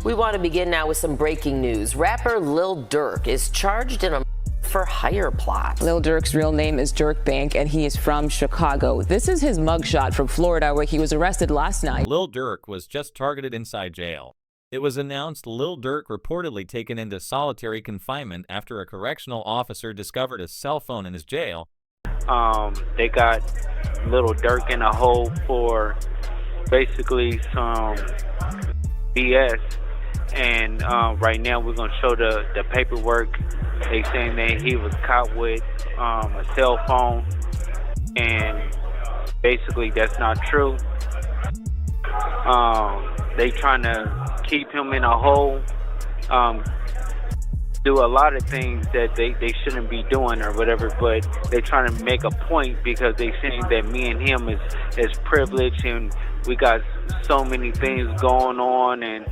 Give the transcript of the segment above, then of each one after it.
We want to begin now with some breaking news. Rapper Lil Durk is charged in a for hire plot. Lil Durk's real name is Durk Bank, and he is from Chicago. This is his mugshot from Florida, where he was arrested last night. Lil Durk was just targeted inside jail. It was announced Lil Durk reportedly taken into solitary confinement after a correctional officer discovered a cell phone in his jail. They got Lil Durk in a hole for basically some BS. And right now we're going to show the paperwork. They saying that he was caught with a cell phone, and basically that's not true. They trying to keep him in a hole, do a lot of things that they shouldn't be doing or whatever, but they trying to make a point because they saying that me and him is privileged and we got so many things going on, and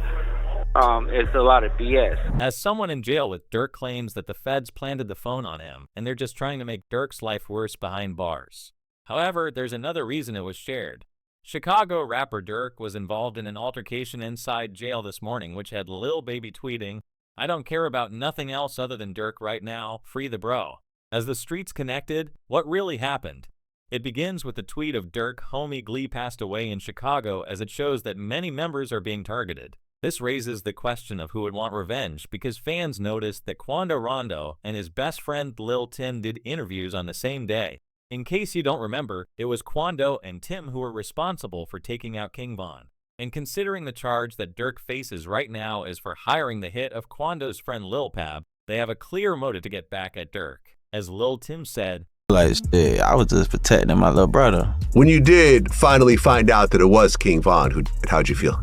it's a lot of BS. As someone in jail with Durk claims that the feds planted the phone on him, and they're just trying to make Durk's life worse behind bars. However, there's another reason it was shared. Chicago rapper Durk was involved in an altercation inside jail this morning, which had Lil Baby tweeting, "I don't care about nothing else other than Durk right now, free the bro." As the streets connected, what really happened? It begins with the tweet of Durk, homie Glee passed away in Chicago, as it shows that many members are being targeted. This raises the question of who would want revenge, because fans noticed that Quando Rondo and his best friend Lil Tim did interviews on the same day. In case you don't remember, it was Quando and Tim who were responsible for taking out King Von. And considering the charge that Durk faces right now is for hiring the hit of Quando's friend Lil Pab, they have a clear motive to get back at Durk. As Lil Tim said, like, shit, I was just protecting my little brother. When you did finally find out that it was King Von who did it, how'd you feel?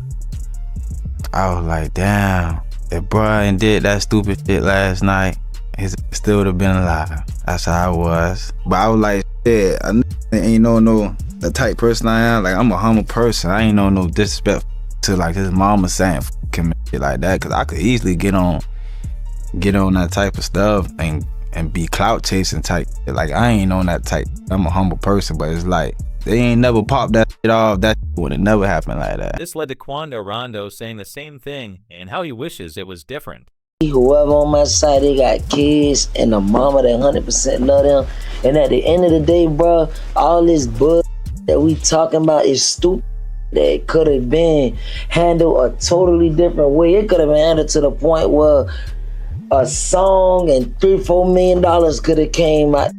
I was like, damn, if Brian did that stupid shit last night, he still would have been alive. That's how I was. But I was like, shit, I ain't no the type person I am. Like, I'm a humble person. I ain't no disrespect to like his mama saying fuck him and shit like that. Cause I could easily get on that type of stuff and be clout chasing type. Like, I ain't on that type. I'm a humble person, but it's like, they ain't never popped that shit off. That would have never happened like that. This led to Quando Rondo saying the same thing and how he wishes it was different. Whoever on my side, they got kids and a mama that 100% love them. And at the end of the day, bro, all this bull that we talking about is stupid. That could have been handled a totally different way. It could have been handled to the point where a song and $3-4 million could have came out.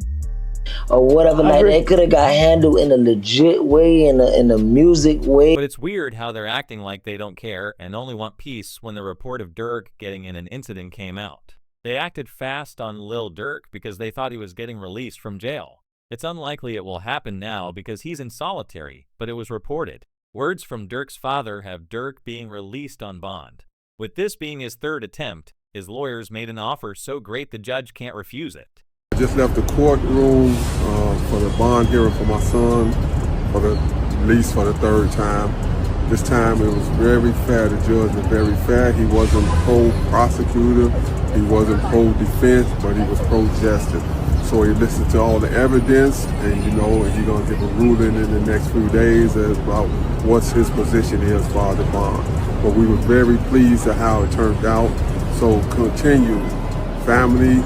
Or whatever, like they could have got handled in a legit way, in a music way. But it's weird how they're acting like they don't care and only want peace when the report of Durk getting in an incident came out. They acted fast on Lil Durk because they thought he was getting released from jail. It's unlikely it will happen now because he's in solitary, but it was reported. Words from Durk's father have Durk being released on bond. With this being his third attempt, his lawyers made an offer so great the judge can't refuse it. I just left the courtroom for the bond hearing for my son for the release for the third time. This time it was very fair. The judge was very fair. He wasn't pro-prosecutor, he wasn't pro-defense, but he was pro-justice. So he listened to all the evidence, and he's gonna give a ruling in the next few days about what his position is for the bond. But we were very pleased at how it turned out. So continue, family,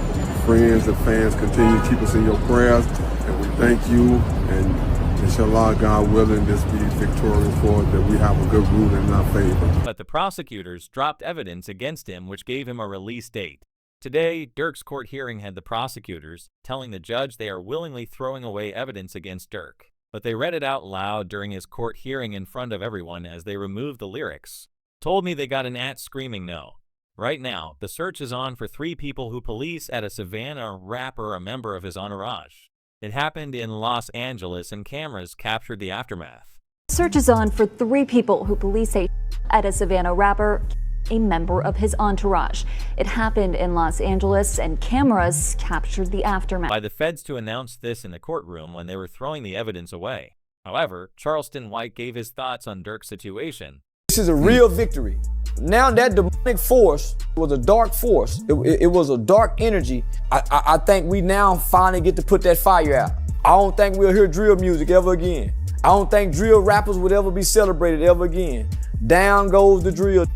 friends and fans, continue to keep us in your prayers, and we thank you, and inshallah, God willing, this be victorious for it, that we have a good ruling in our favor. But the prosecutors dropped evidence against him which gave him a release date. Today, Durk's court hearing had the prosecutors telling the judge they are willingly throwing away evidence against Durk. But they read it out loud during his court hearing in front of everyone as they removed the lyrics. Told me they got an at screaming no. Right now, the search is on for 3 people who police at a Savannah rapper, a member of his entourage. It happened in Los Angeles and cameras captured the aftermath. Search is on for 3 people who police say at a Savannah rapper, a member of his entourage. It happened in Los Angeles and cameras captured the aftermath. By the feds to announce this in the courtroom when they were throwing the evidence away. However, Charleston White gave his thoughts on Durk's situation. This is a real victory. Now that demonic force was a dark force. It was a dark energy. I think we now finally get to put that fire out. I don't think we'll hear drill music ever again. I don't think drill rappers would ever be celebrated ever again. Down goes the drill.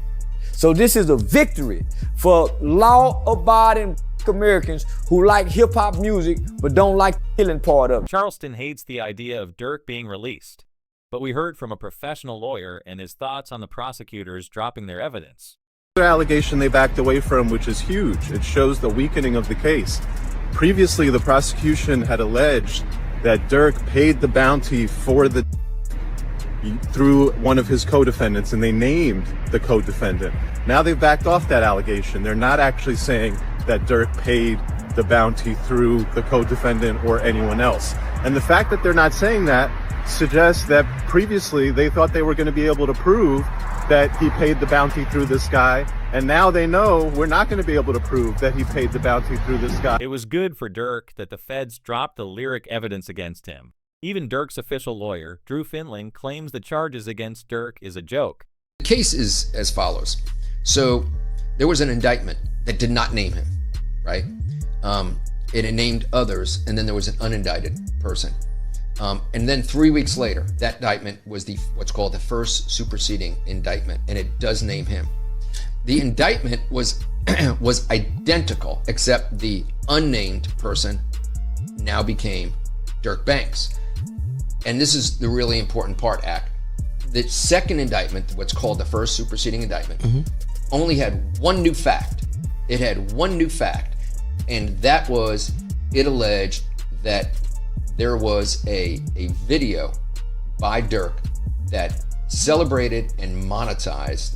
So this is a victory for law-abiding Americans who like hip-hop music but don't like the killing part of it. Charleston hates the idea of Durk being released, but we heard from a professional lawyer and his thoughts on the prosecutors dropping their evidence. The allegation they backed away from, which is huge. It shows the weakening of the case. Previously, the prosecution had alleged that Durk paid the bounty for the through one of his co-defendants, and they named the co-defendant. Now they've backed off that allegation. They're not actually saying that Durk paid the bounty through the co-defendant or anyone else. And the fact that they're not saying that suggests that previously they thought they were going to be able to prove that he paid the bounty through this guy, and now they know we're not going to be able to prove that he paid the bounty through this guy. It was good for Durk that the feds dropped the lyric evidence against him. Even Durk's official lawyer, Drew Finling, claims the charges against Durk is a joke. The case is as follows. So there was an indictment that did not name him, right? It named others, and then there was an unindicted person. And then 3 weeks later, that indictment was what's called the first superseding indictment, and it does name him. The indictment was identical, except the unnamed person now became Durk Banks. And this is the really important part, Ack. The second indictment, what's called the first superseding indictment, only had one new fact. It had one new fact, and that was it alleged that there was a video by Durk that celebrated and monetized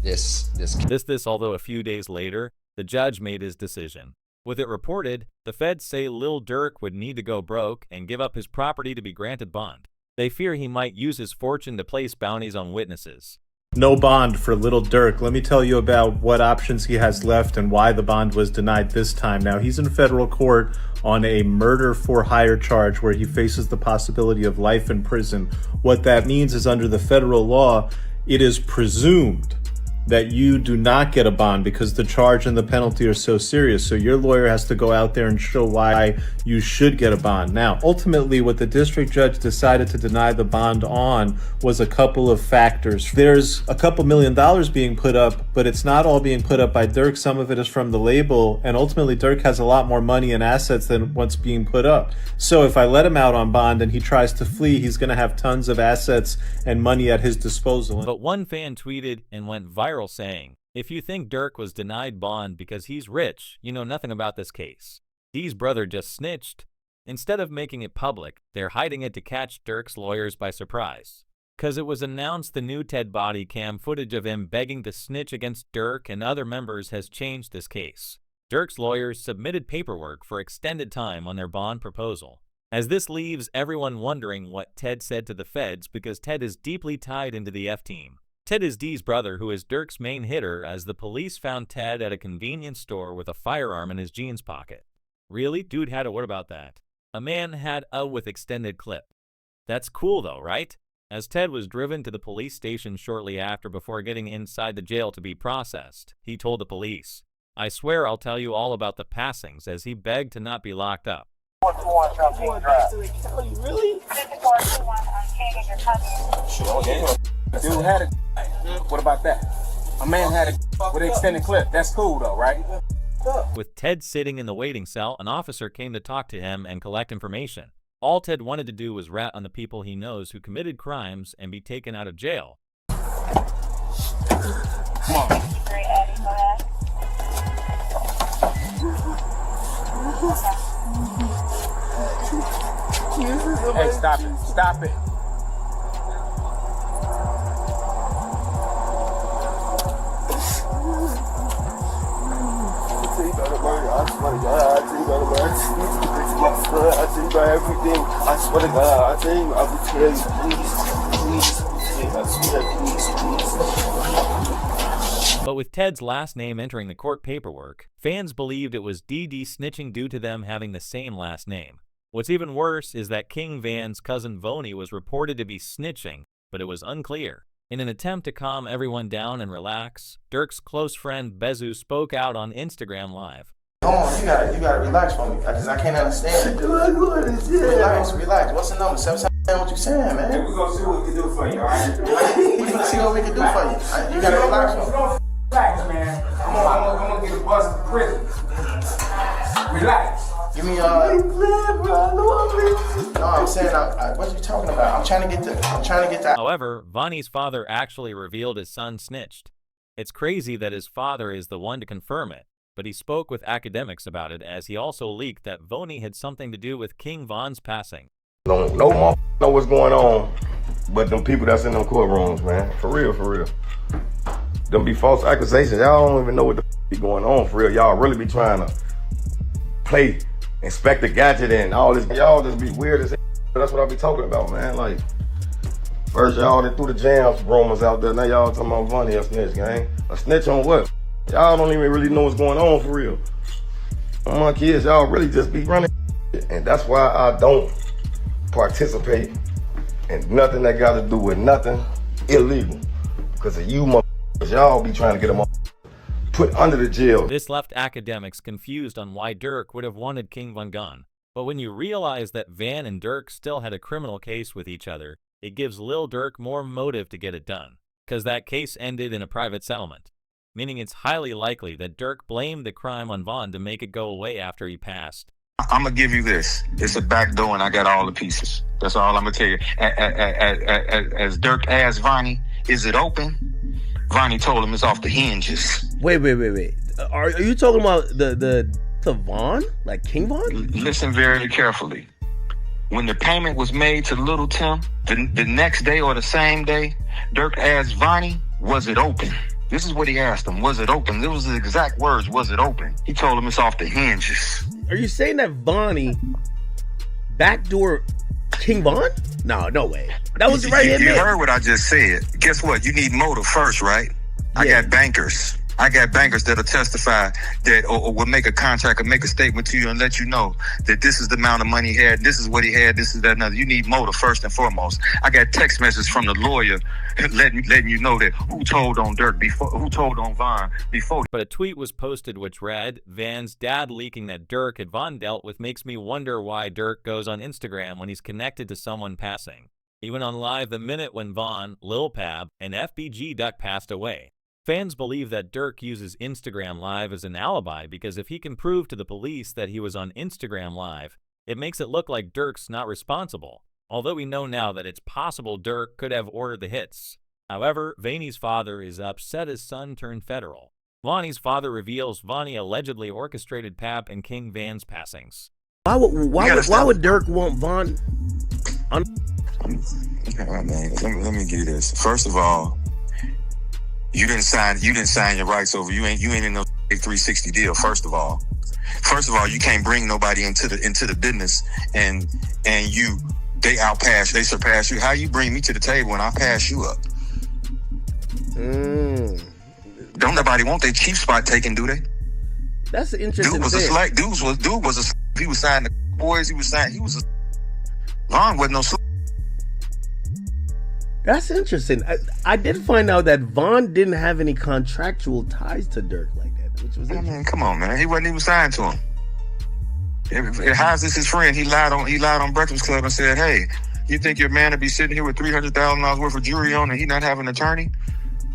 this. Although a few days later, the judge made his decision. With it reported, the feds say Lil Durk would need to go broke and give up his property to be granted bond. They fear he might use his fortune to place bounties on witnesses. No bond for Lil Durk. Let me tell you about what options he has left and why the bond was denied this time. Now, he's in federal court on a murder for hire charge where he faces the possibility of life in prison. What that means is under the federal law, it is presumed that you do not get a bond because the charge and the penalty are so serious. So your lawyer has to go out there and show why you should get a bond. Now, ultimately, what the district judge decided to deny the bond on was a couple of factors. There's a couple $1 million being put up, but it's not all being put up by Durk. Some of it is from the label, and ultimately Durk has a lot more money and assets than what's being put up. So if I let him out on bond and he tries to flee, he's gonna have tons of assets and money at his disposal. But one fan tweeted and went viral saying, "If you think Durk was denied bond because he's rich, you know nothing about this case. D's brother just snitched. Instead of making it public, they're hiding it to catch Durk's lawyers by surprise. Because it was announced the new Ted body cam footage of him begging to snitch against Durk and other members has changed this case. Durk's lawyers submitted paperwork for extended time on their bond proposal. As this leaves everyone wondering what Ted said to the feds because Ted is deeply tied into the F team. Ted is D's brother, who is Durk's main hitter, as the police found Ted at a convenience store with a firearm in his jeans pocket. Really? Dude had a what about that? A man had a with extended clip. That's cool though, right? As Ted was driven to the police station shortly after before getting inside the jail to be processed, he told the police, "I swear I'll tell you all about the passings," as he begged to not be locked up. Really? Dude had a what about that? A man had a with an extended clip. That's cool though, right? With Ted sitting in the waiting cell, an officer came to talk to him and collect information. All Ted wanted to do was rat on the people he knows who committed crimes and be taken out of jail. Come on. Hey, stop it. Stop it. But with Ted's last name entering the court paperwork, fans believed it was DD snitching due to them having the same last name. What's even worse is that King Van's cousin Voney was reported to be snitching, but it was unclear. In an attempt to calm everyone down and relax, Durk's close friend Bezu spoke out on Instagram Live. Come on, you gotta relax for me, because I can't understand it. Relax. What's the number? 7 what you saying, man? We're gonna see what we can do for you, alright? We're gonna see what we can do for you. You gotta relax for me. Give me No, I'm saying, what you talking about? I'm trying to get the. However, Vonnie's father actually revealed his son snitched. It's crazy that his father is the one to confirm it, but he spoke with academics about it as he also leaked that Vonnie had something to do with King Von's passing. No motherfucker know what's going on, but them people that's in them courtrooms, man. For real, for real. Them be false accusations. Y'all don't even know what the be going on for real. Y'all really be trying to play Inspector Gadget and all this. Y'all just be weird as hell. That's what I be talking about, man. Like, first y'all that threw the jams rumors out there. Now y'all talking about Vonnie a snitch, gang. A snitch on what? Y'all don't even really know what's going on for real. On my kids, y'all really just be running. And that's why I don't participate in nothing that got to do with nothing illegal. Because of you motherfuckers, y'all be trying to get them all put under the jail. This left academics confused on why Durk would have wanted King Von gone. But when you realize that Van and Durk still had a criminal case with each other, it gives Lil Durk more motive to get it done. Because that case ended in a private settlement. Meaning it's highly likely that Durk blamed the crime on Von to make it go away after he passed. I'm gonna give you this. It's a back door and I got all the pieces. That's all I'm gonna tell you. As Durk asked Vonnie, is it open? Vonnie told him it's off the hinges. Wait. Are you talking about the Von? Like King Von? Listen very carefully. When the payment was made to Little Tim, the next day or the same day, Durk asked Vonnie, was it open? This is what he asked him. Was it open? It was the exact words. Was it open? He told him it's off the hinges. Are you saying that Vonnie backdoor King Von? No way. That was right here. You heard what I just said. Guess what? You need motive first, right? Yeah. I got bankers. that'll testify that or will make a contract or make a statement to you and let you know that this is the amount of money he had, this is what he had, this is that another. You need motive first and foremost. I got text messages from the lawyer letting you know that who told on Durk before, who told on Von before. But a tweet was posted which read, Van's dad leaking that Durk had Von dealt with makes me wonder why Durk goes on Instagram when he's connected to someone passing. He went on live the minute when Von, Lil Pab, and FBG Duck passed away. Fans believe that Durk uses Instagram Live as an alibi because if he can prove to the police that he was on Instagram Live, it makes it look like Durk's not responsible, although we know now that it's possible Durk could have ordered the hits. However, Vannie's father is upset his son turned federal. Vonnie's father reveals Vonnie allegedly orchestrated Pab and King Van's passings. Why would Durk want Von? Man, let me give you this. First of all, you didn't sign your rights over. You ain't in no 360 deal. First of all, you can't bring nobody into the business and they surpass you. How you bring me to the table and I pass you up? Don't nobody want their chief spot taken, do they? That's an interesting thing. He was signing the boys. Von wasn't no slack. That's interesting. I did find out that Von didn't have any contractual ties to Durk like that, which was interesting. Come on, man. He wasn't even signed to him. How's this his friend? He lied on Breakfast Club and said, hey, you think your man would be sitting here with $300,000 worth of jewelry on and he not have an attorney?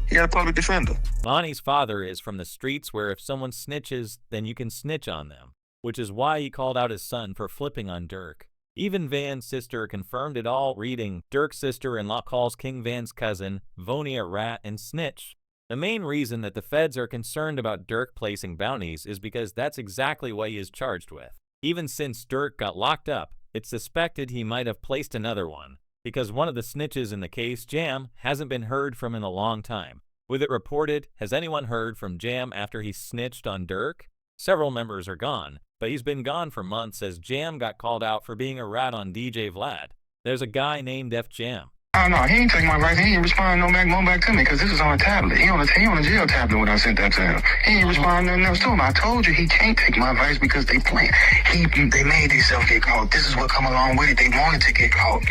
He got a public defender. Vonnie's father is from the streets where if someone snitches, then you can snitch on them, which is why he called out his son for flipping on Durk. Even Van's sister confirmed it all, reading, Durk's sister-in-law calls King Van's cousin, Vonnie a rat and snitch. The main reason that the feds are concerned about Durk placing bounties is because that's exactly what he is charged with. Even since Durk got locked up, it's suspected he might have placed another one, because one of the snitches in the case, Jam, hasn't been heard from in a long time. With it reported, has anyone heard from Jam after he snitched on Durk? Several members are gone, but he's been gone for months as Jam got called out for being a rat on DJ Vlad. There's a guy named F Jam. Oh, no, he ain't take my advice. He ain't respond no back to me because this is on a tablet. He on a jail tablet when I sent that to him. He ain't respond nothing else to him. I told you he can't take my advice because they playing. They made themselves get caught. This is what come along with it. They wanted to get caught.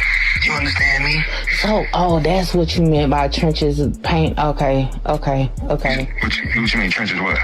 You understand me? So, that's what you meant by trenches paint. Okay. What you mean trenches what?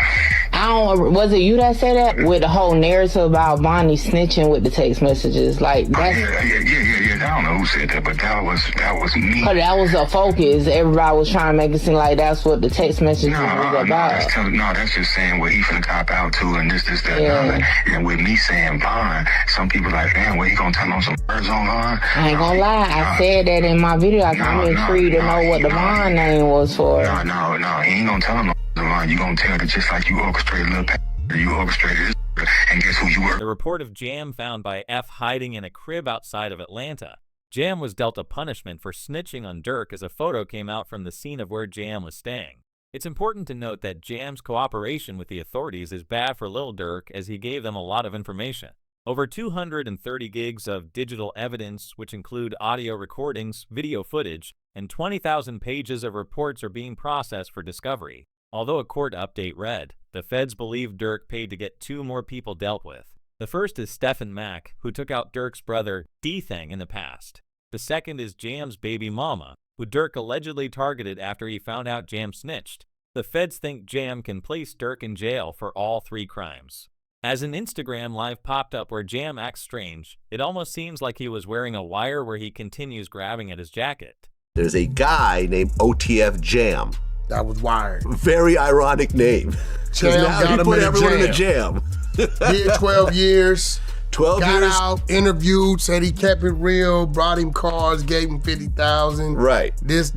Was it you that said that? With the whole narrative about Bonnie snitching with the text messages. Like, that's... Yeah. I don't know who said that, but that was me. But that was a focus. Everybody was trying to make it seem like that's what the text messages was about. That's just saying what he finna cop out to and this, that, and other. And with me saying Bond, some people like, damn, what, he gonna tell on some words online? I ain't gonna lie. I said that in my video. I'm intrigued to know what the Bond name was for. No, he ain't gonna tell him no line. You gonna tell that just like you orchestrated Lil Pat, you orchestrated this, and guess who you were? The report of Jam found by F hiding in a crib outside of Atlanta. Jam was dealt a punishment for snitching on Durk as a photo came out from the scene of where Jam was staying. It's important to note that Jam's cooperation with the authorities is bad for Lil Durk as he gave them a lot of information. Over 230 gigs of digital evidence, which include audio recordings, video footage, and 20,000 pages of reports are being processed for discovery. Although a court update read, the feds believe Durk paid to get 2 more people dealt with. The first is Stephen Mack, who took out Durk's brother, D-Thang, in the past. The second is Jam's baby mama, who Durk allegedly targeted after he found out Jam snitched. The feds think Jam can place Durk in jail for all 3 crimes. As an Instagram live popped up where Jam acts strange, it almost seems like he was wearing a wire where he continues grabbing at his jacket. There's a guy named OTF Jam. That was wired. Very ironic name. Jam got him put in everyone a in a jam. Did 12 years. 12 got years. out, interviewed, said he kept it real, brought him cars, gave him 50,000. Right. This.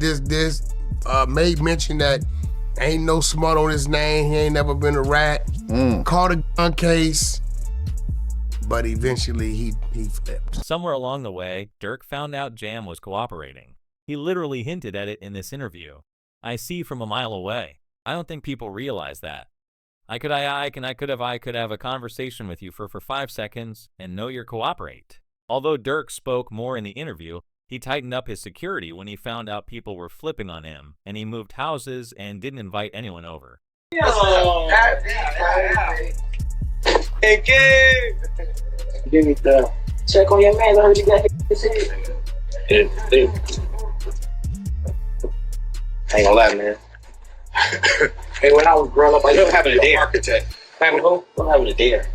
Made mention that ain't no smut on his name. He ain't never been a rat. Caught a gun case, but eventually he flipped. Somewhere along the way, Durk found out Jam was cooperating. He literally hinted at it in this interview. I see from a mile away. I don't think people realize that. I could have a conversation with you for 5 seconds and know you're cooperate. Although Durk spoke more in the interview, he tightened up his security when he found out people were flipping on him, and he moved houses and didn't invite anyone over. Hey, kid! Give me the check on your man. I heard you got his head. I ain't gonna lie, man. Hey, when I was growing up, I used to have a dare. Architect. Having who? I'm having a dare.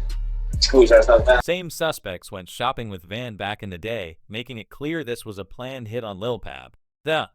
Schools outside. Same suspects went shopping with Van back in the day, making it clear this was a planned hit on Lil Pab. The